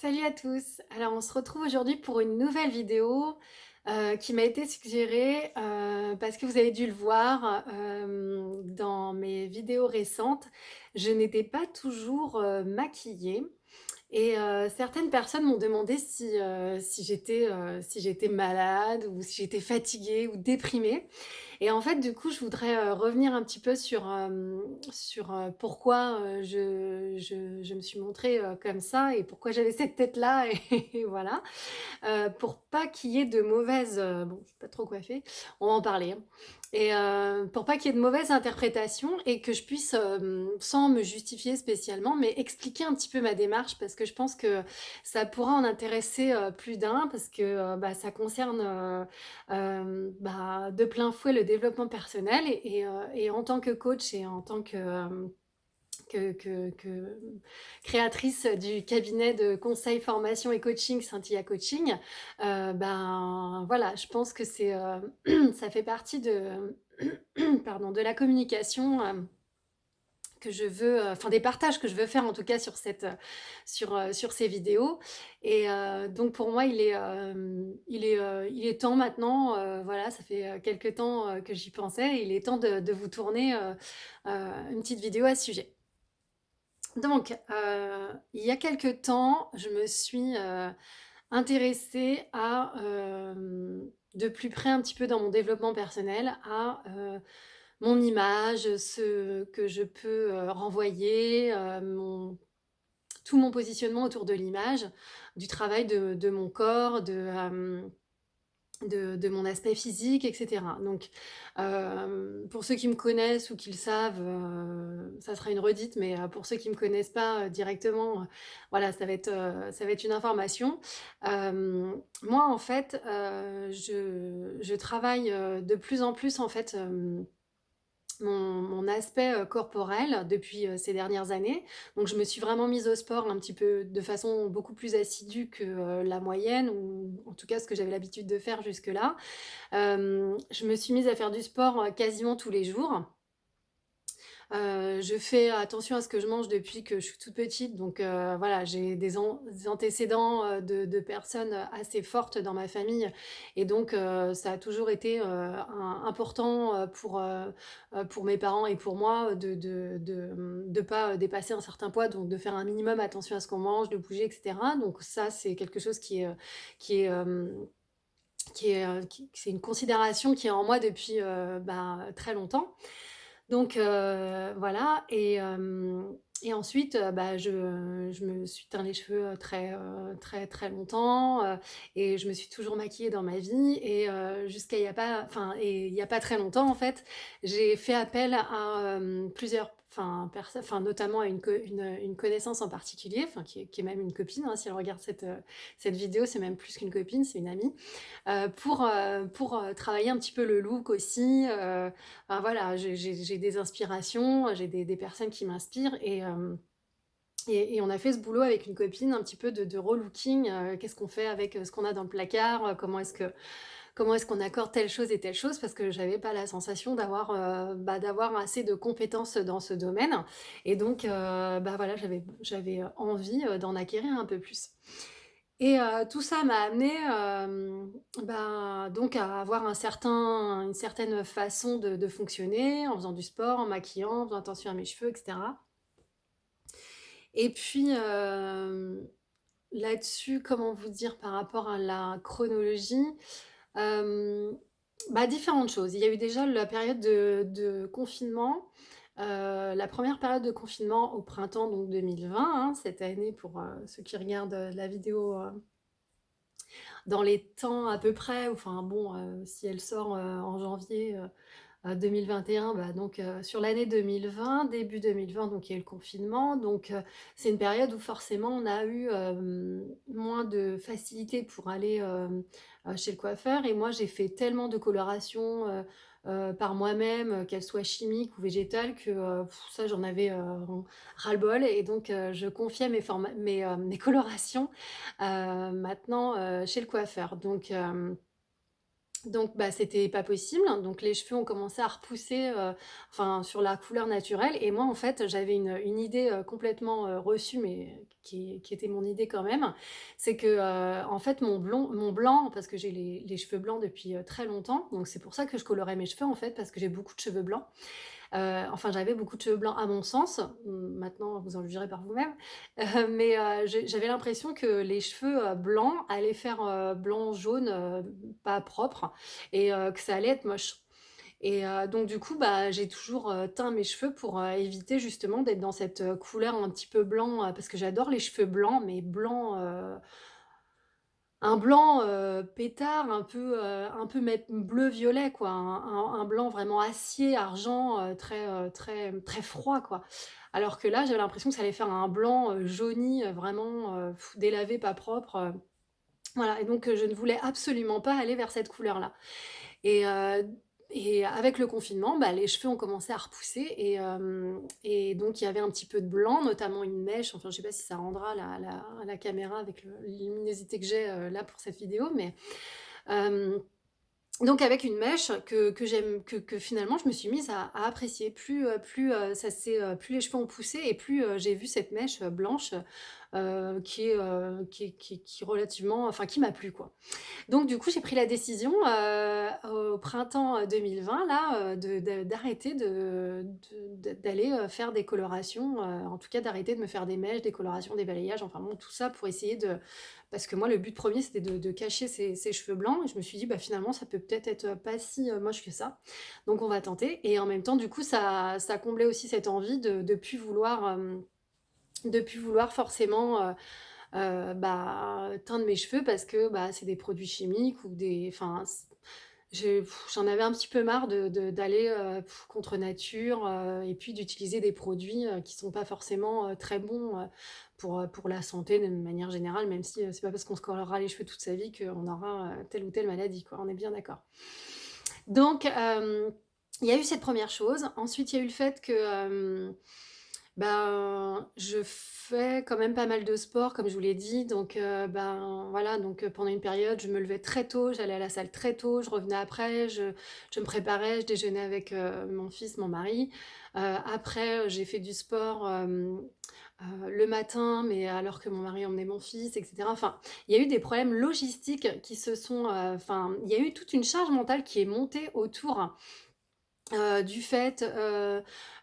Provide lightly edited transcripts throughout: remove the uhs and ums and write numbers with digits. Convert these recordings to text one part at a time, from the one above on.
Salut à tous! Alors on se retrouve aujourd'hui pour une nouvelle vidéo, qui m'a été suggérée, parce que vous avez dû le voir, dans mes vidéos récentes, je n'étais pas toujours, maquillée et certaines personnes m'ont demandé si j'étais malade ou si j'étais fatiguée ou déprimée et en fait, du coup, je voudrais, revenir un petit peu sur pourquoi, je me suis montrée, comme ça et pourquoi j'avais cette tête-là et voilà. Pour pas qu'il y ait de mauvaises, bon, je suis pas trop coiffée, on va en parler, hein et pour pas qu'il y ait de mauvaises interprétations et que je puisse, sans me justifier spécialement, mais expliquer un petit peu ma démarche parce que je pense que ça pourra en intéresser, plus d'un parce que, ça concerne, de plein fouet le développement personnel et en tant que coach et en tant que créatrice du cabinet de conseil, formation et coaching Scintilla Coaching, voilà, je pense que ça fait partie de pardon, de la communication, que je veux, enfin des partages que je veux faire en tout cas sur ces vidéos et donc pour moi il est temps maintenant, voilà, ça fait, quelque temps, que j'y pensais, il est temps de vous tourner, une petite vidéo à ce sujet. Donc, il y a quelque temps, je me suis, intéressée à, de plus près un petit peu dans mon développement personnel à, mon image, ce que je peux, renvoyer, tout mon positionnement autour de l'image, du travail de mon corps, de mon aspect physique et cetera. Donc, pour ceux qui me connaissent ou qui le savent, ça sera une redite, mais, pour ceux qui me connaissent pas, directement, voilà, ça va être une information. Moi, en fait, je travaille, de plus en plus, en fait, mon aspect, corporel depuis, ces dernières années. Donc je me suis vraiment mise au sport un petit peu de façon beaucoup plus assidue que, la moyenne ou en tout cas ce que j'avais l'habitude de faire jusque-là. Je me suis mise à faire du sport, quasiment tous les jours. Je fais attention à ce que je mange depuis que je suis toute petite, donc voilà, j'ai des antécédents, de personnes, assez fortes dans ma famille et donc ça a toujours été, important, pour mes parents et pour moi de pas, dépasser un certain poids, donc de faire un minimum attention à ce qu'on mange, de bouger et cetera. Donc ça, c'est quelque chose qui est, c'est une considération qui est en moi depuis, très longtemps. Donc voilà et ensuite, je me suis teint les cheveux, très, très longtemps, et je me suis toujours maquillée dans ma vie et jusqu'à il y a pas très longtemps, en fait, j'ai fait appel à, plusieurs notamment à une connaissance en particulier, qui est même une copine, hein, si elle regarde cette vidéo, c'est même plus qu'une copine, c'est une amie, pour, travailler un petit peu le look aussi, voilà, j'ai des inspirations, j'ai des personnes qui m'inspirent et on a fait ce boulot avec une copine un petit peu de relooking, qu'est-ce qu'on fait avec, ce qu'on a dans le placard, comment est-ce qu'on accorde telle chose et telle chose? Parce que j'avais pas la sensation d'avoir assez de compétences dans ce domaine et donc voilà, j'avais envie, d'en acquérir un peu plus. Et tout ça m'a amené, donc à avoir une certaine façon de fonctionner en faisant du sport, en maquillant, en faisant attention à mes cheveux et cetera. Et puis, là-dessus, comment vous dire par rapport à la chronologie? Hem, Différentes choses. Il y a eu déjà la période de confinement, la première période de confinement au printemps donc 2020, hein, cette année pour, ceux qui regardent, la vidéo, dans les temps à peu près, enfin bon, si elle sort, en janvier, 2021, donc sur l'année 2020, début 2020, donc il y a eu le confinement, donc c'est une période où forcément on a eu, moins de facilité pour aller, chez le coiffeur et moi j'ai fait tellement de colorations, par moi-même, qu'elles soient chimiques ou végétales que, ça j'en avais, ras-le-bol et donc je confiais mes colorations, maintenant, chez le coiffeur. Donc Donc bah, c'était pas possible, donc les cheveux ont commencé à repousser, enfin sur la couleur naturelle et moi en fait j'avais une idée, complètement, reçue mais qui était mon idée quand même. C'est que, en fait mon blanc parce que j'ai les cheveux blancs depuis, très longtemps, donc c'est pour ça que je colorais mes cheveux en fait parce que j'ai beaucoup de cheveux blancs. Enfin j'avais beaucoup de cheveux blancs à mon sens, maintenant vous en jugerez par vous-même. Mais, j'avais l'impression que les cheveux, blancs allaient faire, blanc jaune, pas propre et que ça allait être moche et donc du coup, bah, j'ai toujours, teint mes cheveux pour, éviter justement d'être dans cette, couleur un petit peu blanc, parce que j'adore les cheveux blancs, mais blanc, un blanc, pétard un peu même bleu-violet quoi, un blanc vraiment acier, argent, très froid quoi. Alors que là, j'avais l'impression que ça allait faire un blanc, jauni, vraiment, délavé, pas propre, voilà et donc je ne voulais absolument pas aller vers cette couleur-là et avec le confinement, bah, les cheveux ont commencé à repousser et donc il y avait un petit peu de blanc, notamment une mèche, enfin je sais pas si ça rendra la caméra avec le la luminosité que j'ai, là pour cette vidéo, mais hem donc avec une mèche que j'aime que finalement je me suis mise à apprécier. Plus les cheveux ont poussé et plus, j'ai vu cette mèche, blanche, qui est relativement enfin qui m'a plu quoi. Donc du coup, j'ai pris la décision, au printemps, 2020 là, d'arrêter d'aller, faire des colorations, en tout cas d'arrêter de me faire des mèches, des colorations, des balayages, enfin bon tout ça pour essayer de parce que moi le but premier c'était de cacher ces cheveux blancs et je me suis dit: «Bah finalement ça peut peut-être être pas si, moche que ça». Donc on va tenter et en même temps du coup ça comblait aussi cette envie de plus vouloir, de plus vouloir forcément, bah, teindre mes cheveux parce que, bah, c'est des produits chimiques ou des enfin, j'en avais un petit peu marre d'aller, contre nature, et puis d'utiliser des produits, qui sont pas forcément, très bons, pour la santé de manière générale, même si, c'est pas parce qu'on se colorera les cheveux toute sa vie qu'on aura, telle ou telle maladie, quoi, on est bien d'accord. Donc, il y a eu cette première chose. Ensuite, il y a eu le fait que, ben, je fais quand même pas mal de sport, comme je vous l'ai dit, donc ben, voilà, donc pendant une période, je me levais très tôt, j'allais à la salle très tôt, je revenais après, je me préparais, je déjeunais avec, mon fils, mon mari. Après, j'ai fait du sport, le matin, mais alors que mon mari emmenait mon fils et cetera. Enfin, il y a eu des problèmes logistiques qui se sont, enfin, il y a eu toute une charge mentale qui est montée autour du fait,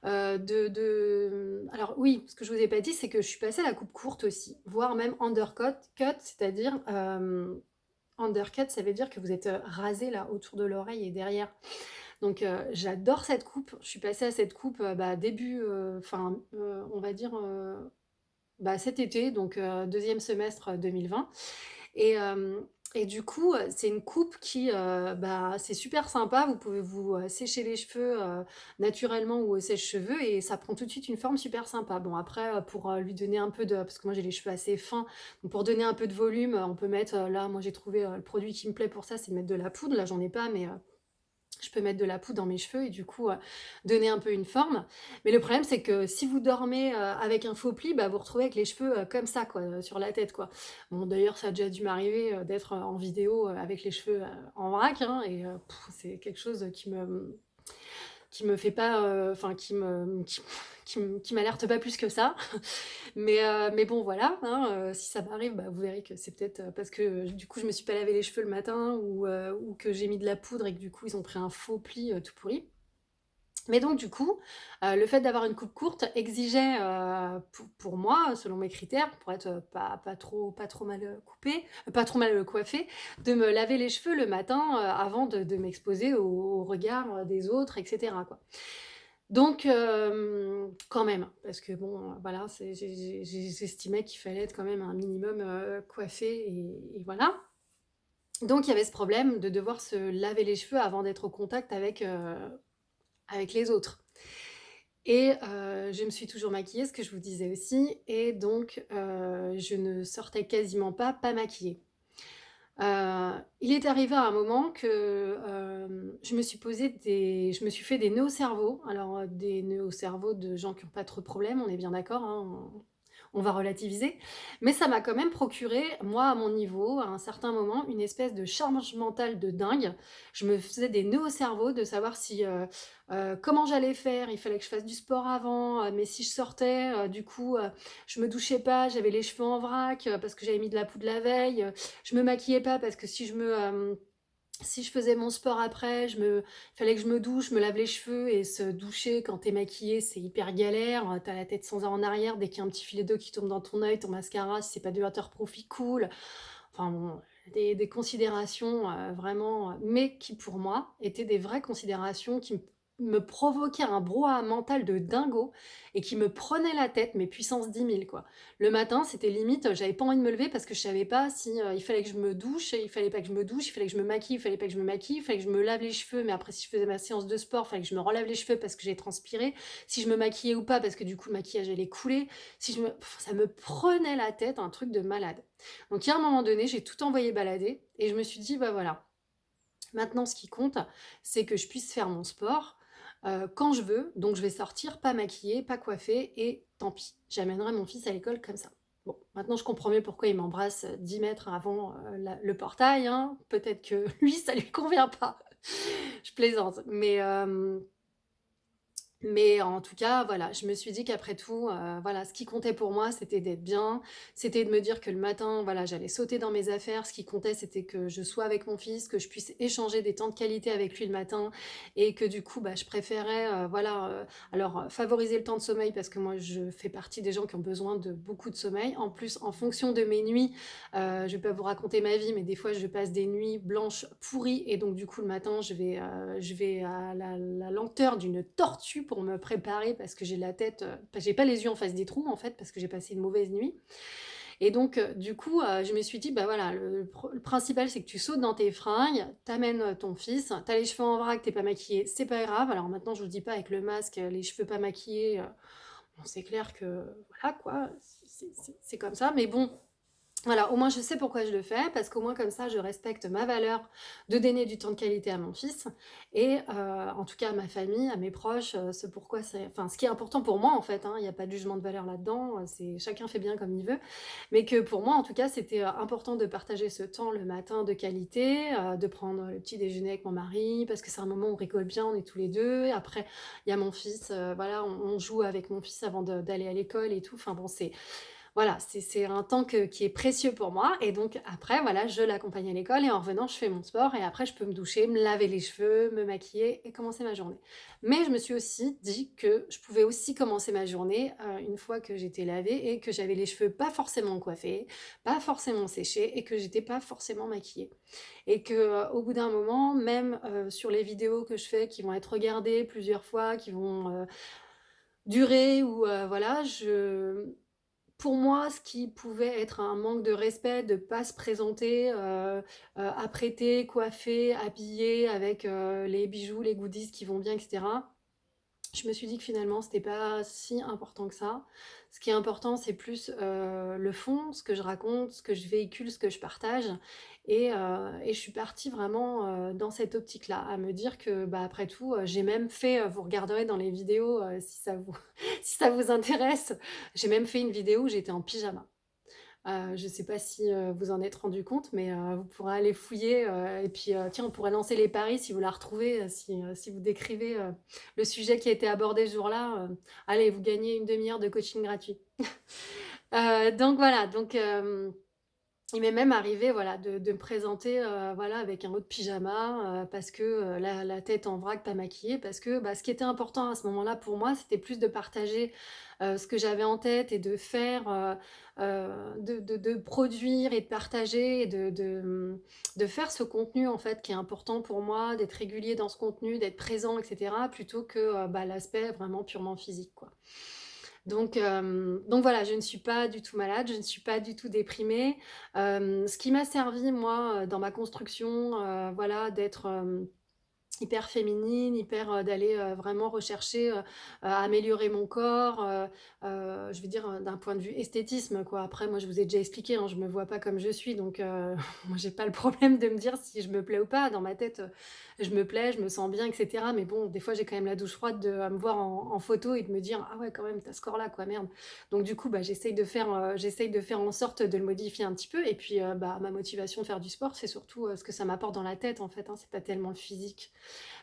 alors oui, ce que je vous ai pas dit, c'est que je suis passée à la coupe courte aussi, voire même cut, c'est-à-dire, undercut, ça veut dire que vous êtes, rasé là autour de l'oreille et derrière. Donc j'adore cette coupe. Je suis passée à cette coupe, bah, début, enfin, on va dire, bah, cet été, donc 2 semestre 2020 et et du coup, c'est une coupe qui, bah, c'est super sympa. Vous pouvez vous, sécher les cheveux, naturellement ou au sèche-cheveux et ça prend tout de suite une forme super sympa. Bon après, pour, lui donner un peu de parce que moi j'ai les cheveux assez fins, donc pour donner un peu de volume, on peut mettre, là moi j'ai trouvé, le produit qui me plaît pour ça, c'est de mettre de la poudre. Là j'en ai pas mais je peux mettre de la poudre dans mes cheveux et du coup, donner un peu une forme. Mais le problème, c'est que si vous dormez, avec un faux pli, bah, vous retrouvez avec les cheveux, comme ça quoi, sur la tête quoi. Bon d'ailleurs, ça a déjà dû m'arriver, d'être, en vidéo, avec les cheveux, en vrac, hein et c'est quelque chose qui me fait pas, enfin qui m'alerte pas plus que ça. Mais bon voilà, hein, si ça m'arrive, bah, vous verrez que c'est peut-être, parce que, du coup je me suis pas lavé les cheveux le matin ou que j'ai mis de la poudre et que du coup ils ont pris un faux pli, tout pourri. Mais donc du coup, le fait d'avoir une coupe courte exigeait, pour moi, selon mes critères, pour être, pas trop mal, coiffée, pas trop mal, coiffée, de me laver les cheveux le matin, avant de m'exposer au regard, des autres et cetera, quoi. Donc quand même, parce que bon, voilà, j'estimais qu'il fallait être quand même un minimum, coiffé et voilà. Donc il y avait ce problème de devoir se laver les cheveux avant d'être au contact avec les autres. Et je me suis toujours maquillée, ce que je vous disais aussi et donc je ne sortais quasiment pas maquillée. Il est arrivé à un moment que, je me suis fait des nœuds au cerveau. Alors, des nœuds au cerveau de gens qui ont pas trop de problèmes, on est bien d'accord, hein, on va relativiser, mais ça m'a quand même procuré, moi à mon niveau, à un certain moment, une espèce de charge mentale de dingue. Je me faisais des nœuds au cerveau de savoir si, comment j'allais faire. Il fallait que je fasse du sport avant, mais si je sortais, du coup, je me douchais pas, j'avais les cheveux en vrac, parce que j'avais mis de la poudre la veille, je me maquillais pas parce que si je faisais mon sport après, il fallait que je me douche, je me lave les cheveux et se doucher quand t'es maquillée, c'est hyper galère. Tu la tête sans en arrière, dès qu'il y a un petit filet d'eau qui tombe dans ton œil, ton mascara, si c'est pas du waterproof, il coule. Enfin bon, des considérations, vraiment, mais qui pour moi étaient des vraies considérations qui me provoquaient un brouhaha mental de dingo et qui me prenaient la tête, mais puissance 10 000 quoi. Le matin, c'était limite, j'avais pas envie de me lever parce que je savais pas si, il fallait que je me douche, il fallait pas que je me douche, il fallait que je me maquille, il fallait pas que je me maquille, il fallait que je me lave les cheveux, mais après si je faisais ma séance de sport, il fallait que je me relave les cheveux parce que j'ai transpiré, si je me maquillais ou pas parce que du coup le maquillage allait couler, si je me ça me prenait la tête, un truc de malade. Donc, il y a un moment donné, j'ai tout envoyé balader et je me suis dit: «Bah, voilà, maintenant ce qui compte, c'est que je puisse faire mon sport, quand je veux, donc je vais sortir pas maquillée, pas coiffée et tant pis, j'amènerai mon fils à l'école comme ça». Bon, maintenant je comprends mieux pourquoi il m'embrasse, 10 mètres avant, la le portail, hein. Peut-être que lui, ça lui convient pas. Je plaisante, mais en tout cas, voilà, je me suis dit qu'après tout, voilà, ce qui comptait pour moi, c'était d'être bien, c'était de me dire que le matin, voilà, j'allais sauter dans mes affaires. Ce qui comptait, c'était que je sois avec mon fils, que je puisse échanger des temps de qualité avec lui le matin et que du coup, bah, je préférais, voilà, alors, favoriser le temps de sommeil parce que moi, je fais partie des gens qui ont besoin de beaucoup de sommeil. En plus, en fonction de mes nuits, je vais pas vous raconter ma vie, mais des fois, je passe des nuits blanches pourries et donc du coup, le matin, je vais à la lenteur d'une tortue pour me préparer parce que j'ai la tête, j'ai pas les yeux en face des trous, en fait, parce que j'ai passé une mauvaise nuit et donc du coup, je me suis dit: «Bah, voilà, le principal, c'est que tu sautes dans tes fringues, t'amènes ton fils, t'as les cheveux en vrac, t'es pas maquillée, c'est pas grave». Alors maintenant, je vous dis pas avec le masque, les cheveux pas maquillés, bon, c'est clair que voilà, quoi, c'est comme ça, mais bon, voilà, au moins je sais pourquoi je le fais, parce qu'au moins comme ça je respecte ma valeur de donner du temps de qualité à mon fils et en tout cas à ma famille, à mes proches, ce pourquoi c'est enfin ce qui est important pour moi en fait, hein, il y a pas de jugement de valeur là-dedans, c'est chacun fait bien comme il veut. Mais que pour moi en tout cas c'était, important de partager ce temps le matin de qualité, de prendre le petit déjeuner avec mon mari parce que c'est un moment où on rigole bien, on est tous les 2. Après il y a mon fils, voilà, on joue avec mon fils avant d'aller à l'école et tout. Enfin bon, voilà, c'est un temps qui est précieux pour moi et donc après voilà, je l'accompagne à l'école et en revenant, je fais mon sport et après je peux me doucher, me laver les cheveux, me maquiller et commencer ma journée. Mais je me suis aussi dit que je pouvais aussi commencer ma journée, une fois que j'étais lavée et que j'avais les cheveux pas forcément coiffés, pas forcément séchés et que j'étais pas forcément maquillée. Et que, au bout d'un moment, même, sur les vidéos que je fais qui vont être regardées plusieurs fois, qui vont, durer ou, voilà, pour moi, ce qui pouvait être un manque de respect de pas se présenter, apprêtée, coiffée, habillée avec, les bijoux, les goodies qui vont bien et cetera. Je me suis dit que finalement, c'était pas si important que ça. Ce qui est important, c'est plus, le fond, ce que je raconte, ce que je véhicule, ce que je partage et je suis partie vraiment, dans cette optique-là, à me dire que, bah, après tout, j'ai même fait, vous regarderez dans les vidéos, si ça vous si ça vous intéresse, j'ai même fait une vidéo où j'étais en pyjama. Je ne sais pas si, vous en êtes rendu compte, mais vous pourrez aller fouiller, et puis, tiens, on pourrait lancer les paris si vous la retrouvez, si vous décrivez, le sujet qui a été abordé ce jour-là, allez, vous gagnez une demi heure de coaching gratuit. Donc voilà, donc il m'est même arrivé, voilà, de me présenter, voilà, avec un haut de pyjama, parce que, la tête en vrac, pas maquillée, parce que, bah, ce qui était important à ce moment-là pour moi, c'était plus de partager, ce que j'avais en tête et de faire, de produire et de partager et de faire ce contenu, en fait, qui est important pour moi, d'être régulier dans ce contenu, d'être présent et cetera, plutôt que, bah, l'aspect vraiment purement physique, quoi. Donc voilà, je ne suis pas du tout malade, je ne suis pas du tout déprimée. Ce qui m'a servi moi, dans ma construction, voilà, d'être, hyper féminine, hyper, d'aller, vraiment rechercher, à améliorer mon corps, je veux dire, d'un point de vue esthétisme, quoi. Après moi, je vous ai déjà expliqué, hein, je me vois pas comme je suis donc moi j'ai pas le problème de me dire si je me plais ou pas. Dans ma tête, je me plais, je me sens bien et cetera mais bon, des fois, j'ai quand même la douche froide de, me voir en photo et de me dire: «Ah ouais, quand même, tu as ce corps-là, quoi, merde». Donc du coup, bah, j'essaye de faire en sorte de le modifier un petit peu et puis, bah, ma motivation de faire du sport, c'est surtout, ce que ça m'apporte dans la tête, en fait, hein, c'est pas tellement le physique.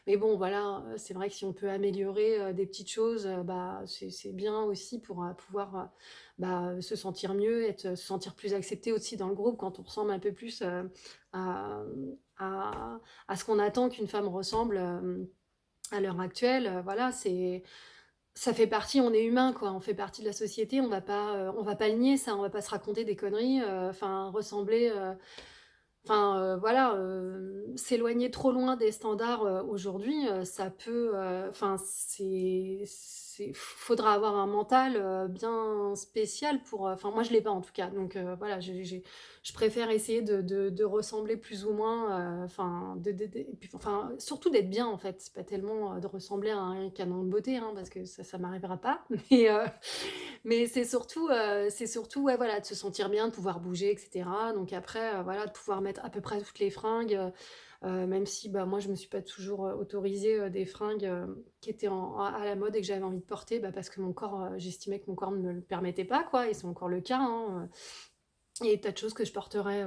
Mais bon, voilà, c'est vrai que si on peut améliorer, des petites choses, bah, c'est bien aussi pour, pouvoir, bah, se sentir mieux, se sentir plus accepté aussi dans le groupe quand on ressemble un peu plus, à, à ce qu'on attend qu'une femme ressemble, à l'heure actuelle, voilà, ça fait partie on est humain, quoi, on fait partie de la société, on va pas le nier ça, on va pas se raconter des conneries, enfin ressembler, voilà, s'éloigner trop loin des standards, aujourd'hui, ça peut, enfin, faudra avoir un mental, bien spécial pour, enfin, moi je l'ai pas en tout cas, donc voilà, je préfère essayer de ressembler plus ou moins, enfin, et puis, enfin, surtout d'être bien, en fait. C'est pas tellement, de ressembler à un canon de beauté, hein, parce que ça m'arrivera pas, mais c'est surtout, ouais, voilà, de se sentir bien, de pouvoir bouger et cetera. Donc après, voilà, de pouvoir mettre à peu près toutes les fringues, même si, bah, moi, je me suis pas toujours, autorisée, des fringues, qui étaient à la mode et que j'avais envie de porter, bah, parce que j'estimais que mon corps ne me le permettait pas, quoi et c'est encore le cas, hein, et des tas de choses que je porterai,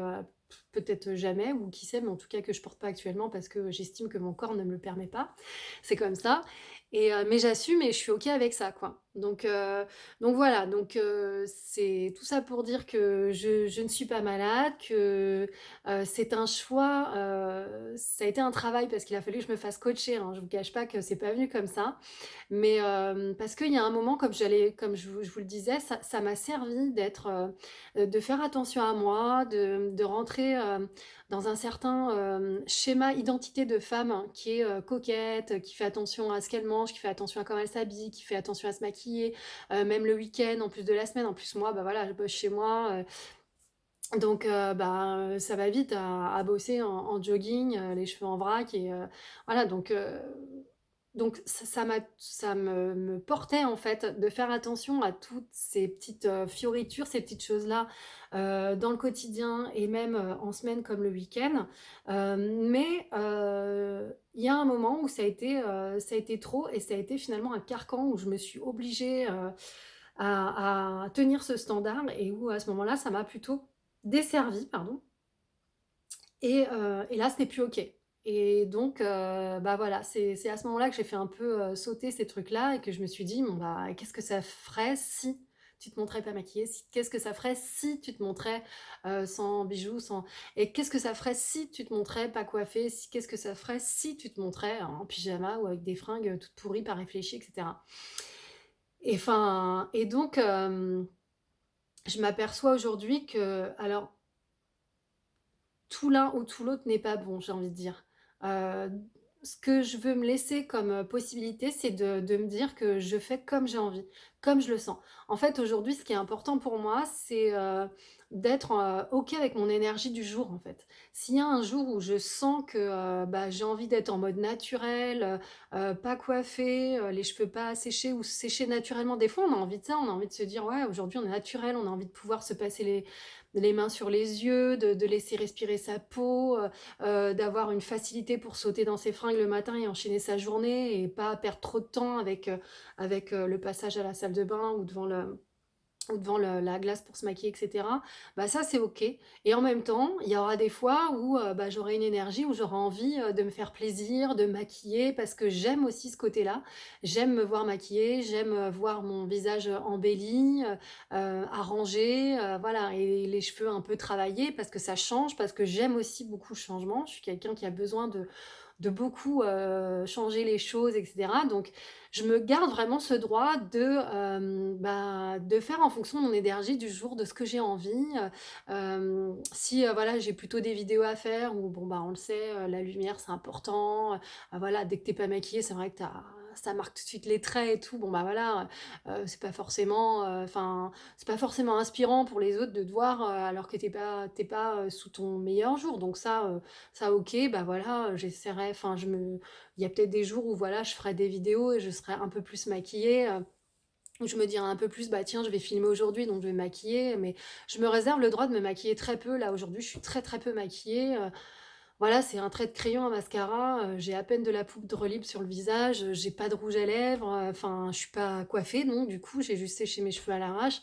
peut-être jamais ou qui sait, mais en tout cas que je porte pas actuellement parce que j'estime que mon corps ne me le permet pas. C'est comme ça mais j'assume et je suis OK avec ça, quoi. Donc voilà, c'est tout ça pour dire que je ne suis pas malade, que, c'est un choix, ça a été un travail parce qu'il a fallu que je me fasse coacher, hein. Je vous cache pas que c'est pas venu comme ça. Mais parce qu'il y a un moment, comme je vous le disais, ça m'a servi de faire attention à moi, de rentrer, dans un certain, schéma identité de femme hein, qui est, coquette, qui fait attention à ce qu'elle mange, qui fait attention à comment elle s'habille, qui fait attention à se maquiller, même le week-end en plus de la semaine. En plus moi, bah, voilà, je bosse chez moi, ça va vite à bosser en jogging, les cheveux en vrac et voilà donc ça me portait en fait de faire attention à toutes ces petites, fioritures, ces petites choses-là, dans le quotidien et même, en semaine comme le week-end. Il y a un moment où ça a été trop et ça a été finalement un carcan où je me suis obligée, à tenir ce standard et où à ce moment-là, ça m'a plutôt desservie, pardon et là, c'était plus OK et donc bah, voilà, c'est à ce moment-là que j'ai fait un peu, sauter ces trucs-là et que je me suis dit: «Bon, bah, qu'est-ce que ça ferait si tu te montrais pas maquillée? Qu'est-ce que ça ferait si tu te montrais, sans bijoux, sans et qu'est-ce que ça ferait si tu te montrais pas coiffée? Qu'est-ce que ça ferait si tu te montrais en pyjama ou avec des fringues, toutes pourries, pas réfléchies?» et cetera et donc je m'aperçois aujourd'hui que alors tout l'un ou tout l'autre n'est pas bon, j'ai envie de dire. Heu, Ce que je veux me laisser comme, possibilité, c'est de me dire que je fais comme j'ai envie, comme je le sens. En fait, aujourd'hui, ce qui est important pour moi, c'est, d'être, OK avec mon énergie du jour, en fait. S'il y a un jour où je sens que, bah, j'ai envie d'être en mode naturel, pas coiffée, les cheveux pas séchés ou séchés naturellement. Des fois, on a envie de ça, on a envie de se dire: «Ouais, aujourd'hui, on est naturel», on a envie de pouvoir se passer les mains sur les yeux, de laisser respirer sa peau, d'avoir une facilité pour sauter dans ses fringues le matin et enchaîner sa journée et pas perdre trop de temps le passage à la salle de bain ou devant la glace pour se maquiller et cetera, bah, ça c'est OK et en même temps, il y aura des fois où, bah, j'aurai une énergie, où j'aurai envie, de me faire plaisir, de me maquiller parce que j'aime aussi ce côté-là. J'aime me voir maquillée, j'aime, voir mon visage, embelli, arrangé, voilà et les cheveux un peu travaillés parce que ça change, parce que j'aime aussi beaucoup le changement. Je suis quelqu'un qui a besoin de beaucoup, changer les choses et cetera. Donc je me garde vraiment ce droit bah, de faire en fonction de mon énergie du jour, de ce que j'ai envie, si, voilà, j'ai plutôt des vidéos à faire où bon, bah, on le sait, la lumière c'est important, voilà, dès que tu es pas maquillée, c'est vrai que ça marque tout de suite les traits et tout. Bon, bah, voilà, c'est pas forcément, enfin, c'est pas forcément inspirant pour les autres de te voir, alors que tu es pas, sous ton meilleur jour. Donc ça OK, bah, voilà, j'essaierai, enfin, il y a peut-être des jours où voilà, je ferai des vidéos et je serai un peu plus maquillée, où je me dirai un peu plus: «Bah, tiens, je vais filmer aujourd'hui, donc je vais me maquiller», mais je me réserve le droit de me maquiller très peu. Là, aujourd'hui, je suis très, très peu maquillée, voilà, c'est un trait de crayon, un mascara, j'ai à peine de la poudre libre sur le visage, j'ai pas de rouge à lèvres, enfin, je suis pas coiffée non, du coup, j'ai juste séché mes cheveux à l'arrache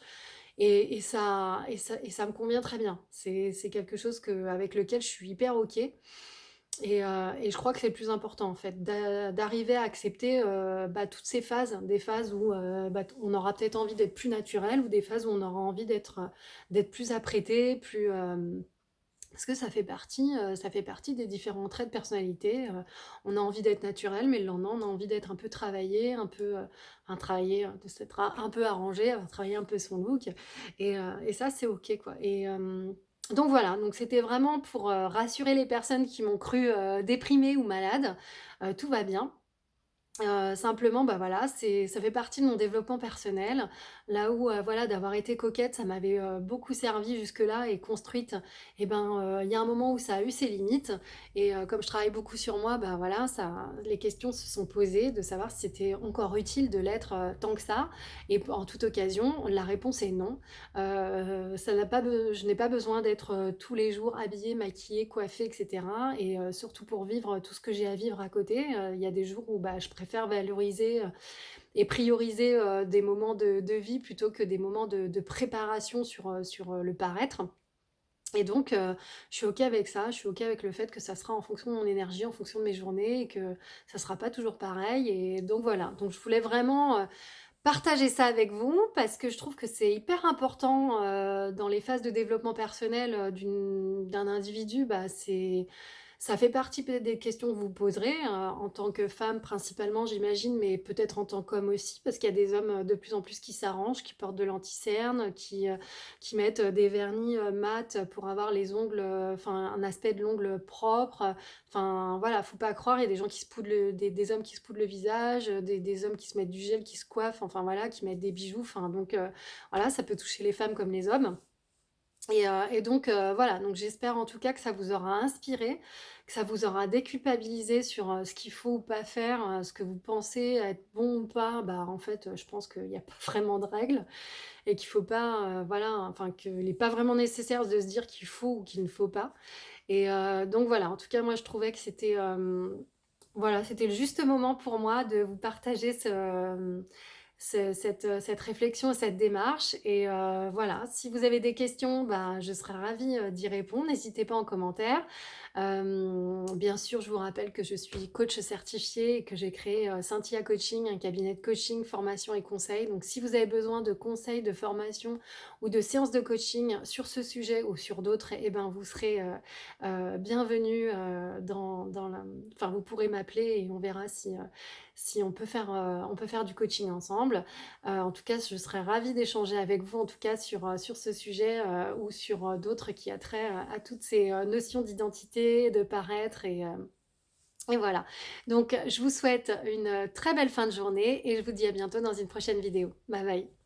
et ça me convient très bien. C'est quelque chose avec lequel je suis hyper OK et je crois que c'est le plus important, en fait, d'arriver à accepter, bah, toutes ces phases, des phases où, bah, on aura peut-être envie d'être plus naturel ou des phases où on aura envie d'être plus apprêté, plus, parce que ça fait partie des différents traits de personnalité, on a envie d'être naturel, mais le lendemain, on a envie d'être un peu travaillé, un peu, enfin travaillé, de s'être un peu arrangé, travailler un peu son look et ça, c'est OK, quoi donc voilà, donc c'était vraiment pour, rassurer les personnes qui m'ont crue, déprimée ou malade, tout va bien. Simplement, bah, voilà, ça fait partie de mon développement personnel. Là où, voilà, d'avoir été coquette, ça m'avait, beaucoup servi jusque-là et construite et ben, il y a un moment où ça a eu ses limites et comme je travaille beaucoup sur moi, bah, voilà, les questions se sont posées de savoir si c'était encore utile de l'être, tant que ça et en toute occasion, la réponse est non. Ça n'a pas be Je n'ai pas besoin d'être, tous les jours habillée, maquillée, coiffée et cetera et surtout pour vivre tout ce que j'ai à vivre à côté, il y a des jours où, bah, je préfère valoriser, et prioriser, des moments de vie plutôt que des moments de préparation sur le paraître et donc je suis OK avec ça. Je suis OK avec le fait que ça sera en fonction de mon énergie, en fonction de mes journées et que ça sera pas toujours pareil et donc voilà. Donc je voulais vraiment, partager ça avec vous parce que je trouve que c'est hyper important, dans les phases de développement personnel, d'un individu. Bah, ça fait partie peut-être des questions que vous poserez, en tant que femme principalement j'imagine, mais peut-être en tant qu'homme aussi, parce qu'il y a des hommes, de plus en plus qui s'arrangent, qui portent de l'anti-cerne, qui mettent, des vernis, mat pour avoir les ongles, enfin un aspect de l'ongle propre, enfin voilà, faut pas croire, il y a des gens qui se poudrent des hommes qui se poudrent le visage, des hommes qui se mettent du gel, qui se coiffent, enfin voilà, qui mettent des bijoux, enfin donc voilà, ça peut toucher les femmes comme les hommes et donc voilà, donc j'espère en tout cas que ça vous aura inspiré, que ça vous aura déculpabilisé sur, ce qu'il faut ou pas faire, ce que vous pensez être bon ou pas. Bah, en fait, je pense qu'il y a pas vraiment de règles et qu'il faut pas, voilà, enfin qu'il est pas vraiment nécessaire de se dire qu'il faut ou qu'il ne faut pas et donc voilà, en tout cas moi je trouvais que c'était, voilà, c'était le juste moment pour moi de vous partager cette réflexion, cette démarche et voilà, si vous avez des questions, bah, je serai ravie, d'y répondre. N'hésitez pas en commentaire. Bien sûr, je vous rappelle que je suis coach certifiée et que j'ai créé, Cynthia Coaching, un cabinet de coaching, formation et conseil. Donc si vous avez besoin de conseils, de formation ou de séances de coaching sur ce sujet ou sur d'autres et ben, vous serez, bienvenue, dans la enfin, vous pourrez m'appeler et on verra si on peut faire du coaching ensemble. En tout cas, je serais ravie d'échanger avec vous, en tout cas sur ce sujet, ou sur, d'autres qui a trait, à toutes ces, notions d'identité, de paraître et voilà. Donc, je vous souhaite une, très belle fin de journée et je vous dis à bientôt dans une prochaine vidéo. Bye bye.